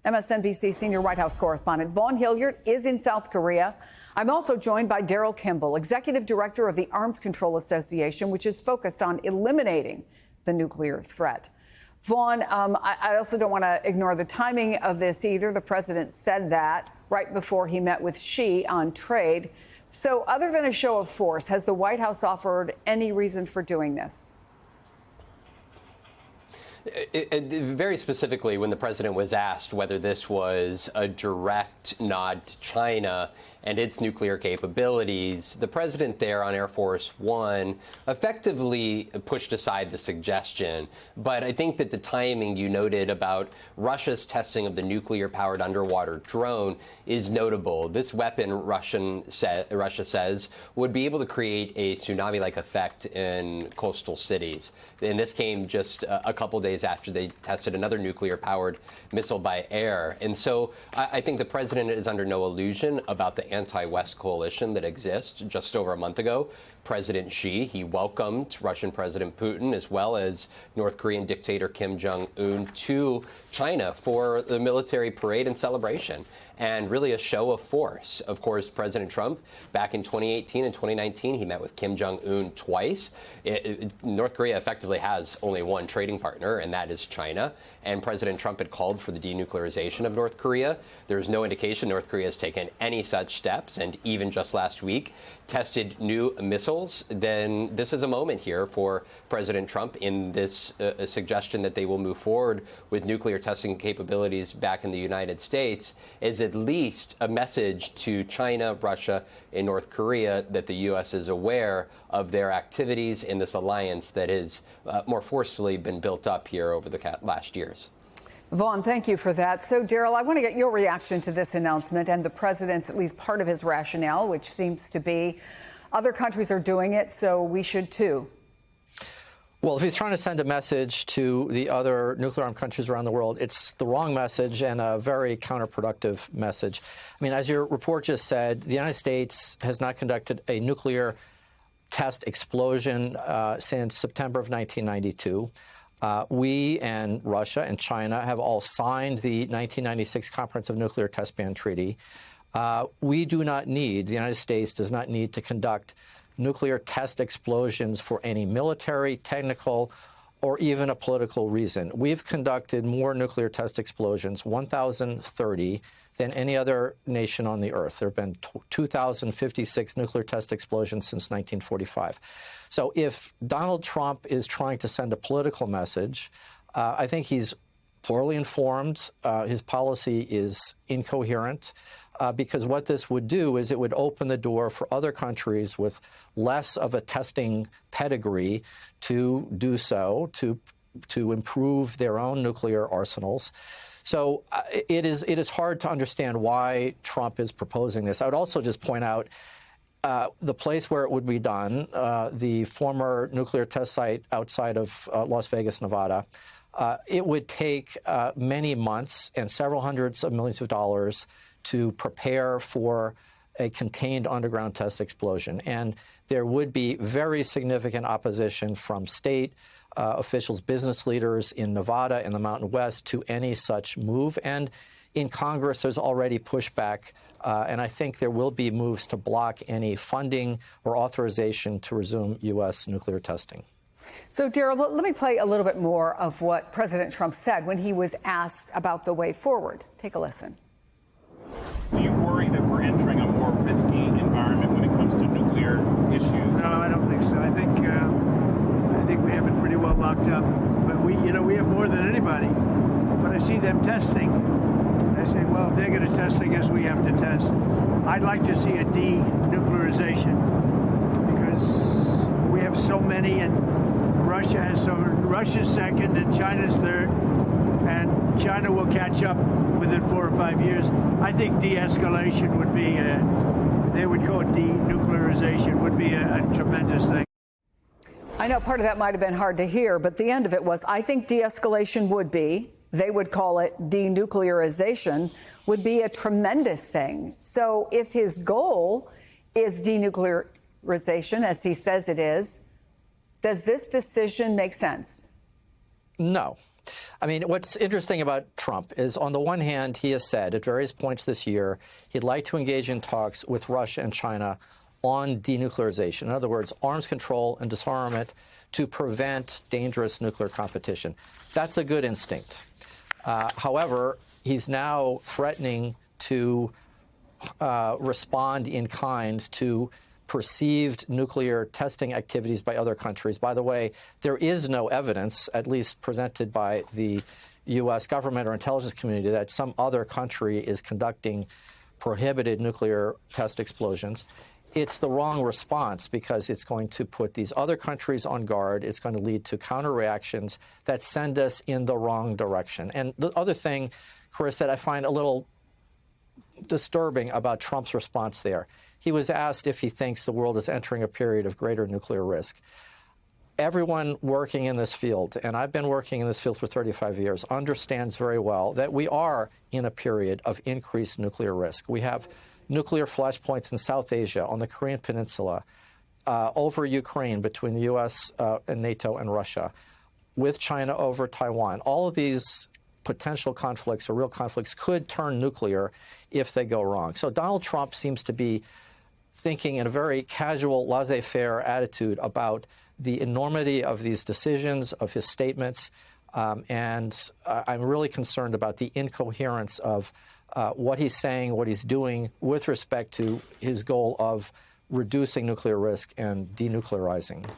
MSNBC senior White House correspondent Vaughn Hilliard is in South Korea. I'm also joined by Daryl Kimball, executive director of the Arms Control Association, which is focused on eliminating the nuclear threat. Vaughn, I also don't want to ignore the timing of this either. The president said that right before he met with Xi on trade. So other than a show of force, has the White House offered any reason for doing this? Very specifically, when the president was asked whether this was a direct nod to China and its nuclear capabilities, the president there on Air Force One effectively pushed aside the suggestion. But I think that the timing you noted about Russia's testing of the nuclear-powered underwater drone is notable. This weapon, Russia says, would be able to create a tsunami-like effect in coastal cities. And this came just a couple days after they tested another nuclear-powered missile by air. And so I think the president is under no illusion about the anti-West coalition that exists. Just over a month ago, President Xi, he welcomed Russian President Putin as well as North Korean dictator Kim Jong-un to China for the military parade and celebration, and really a show of force. Of course, President Trump, back in 2018 and 2019, he met with Kim Jong-un twice. North Korea effectively has only one trading partner, and that is China. And President Trump had called for the denuclearization of North Korea. There's no indication North Korea has taken any such steps, and even just last week tested new missiles. Then this is a moment here for President Trump in this suggestion that they will move forward with nuclear testing capabilities back in the United States is at least a message to China, Russia, and North Korea that the U.S. is aware of their activities in this alliance that has more forcefully been built up here over the last years. Vaughn, thank you for that. So, Daryl, I want to get your reaction to this announcement and the president's, at least part of his rationale, which seems to be other countries are doing it, so we should too. Well, if he's trying to send a message to the other nuclear-armed countries around the world, it's the wrong message and a very counterproductive message. I mean, as your report just said, the United States has not conducted a nuclear test explosion since September of 1992. We and Russia and China have all signed the 1996 Comprehensive Nuclear Test Ban Treaty. The United States does not need to conduct nuclear test explosions for any military, technical, or even a political reason. We've conducted more nuclear test explosions, 1,030, than any other nation on the earth. There have been 2,056 nuclear test explosions since 1945. So if Donald Trump is trying to send a political message, I think he's poorly informed. His policy is incoherent. Because what this would do is it would open the door for other countries with less of a testing pedigree to do so, to improve their own nuclear arsenals. So it is hard to understand why Trump is proposing this. I would also just point out the place where it would be done, the former nuclear test site outside of Las Vegas, Nevada. It would take many months and several hundreds of millions of dollars to prepare for a contained underground test explosion. And there would be very significant opposition from state officials, business leaders in Nevada and the Mountain West to any such move. And in Congress, there's already pushback. And I think there will be moves to block any funding or authorization to resume U.S. nuclear testing. So, Daryl, let me play a little bit more of what President Trump said when he was asked about the way forward. Take a listen. Do you worry that we're entering a more risky environment when it comes to nuclear issues? No, I don't think so. I think we have it pretty well locked up. But we have more than anybody. But I see them testing. I say, well, if they're going to test, I guess we have to test. I'd like to see a denuclearization because we have so many, and Russia has so. Russia's second, and China's third, and China will catch up within 4 or 5 years. I think de-escalation would be, they would call it denuclearization, would be a tremendous thing. I know part of that might have been hard to hear, but the end of it was, I think de-escalation would be, they would call it denuclearization, would be a tremendous thing. So if his goal is denuclearization, as he says it is, does this decision make sense? No. I mean, what's interesting about Trump is, on the one hand, he has said at various points this year he'd like to engage in talks with Russia and China on denuclearization. In other words, arms control and disarmament to prevent dangerous nuclear competition. That's a good instinct. However, he's now threatening to respond in kind to perceived nuclear testing activities by other countries. By the way, there is no evidence, at least presented by the U.S. government or intelligence community, that some other country is conducting prohibited nuclear test explosions. It's the wrong response because it's going to put these other countries on guard. It's going to lead to counter reactions that send us in the wrong direction. And the other thing, Chris, that I find a little disturbing about Trump's response there, he was asked if he thinks the world is entering a period of greater nuclear risk. Everyone working in this field, and I've been working in this field for 35 years, understands very well that we are in a period of increased nuclear risk. We have nuclear flashpoints in South Asia, on the Korean Peninsula, over Ukraine, between the U.S. And NATO and Russia, with China over Taiwan. All of these potential conflicts or real conflicts could turn nuclear if they go wrong. So Donald Trump seems to be thinking in a very casual, laissez-faire attitude about the enormity of these decisions, of his statements, and I'm really concerned about the incoherence of what he's saying, what he's doing with respect to his goal of reducing nuclear risk and denuclearizing.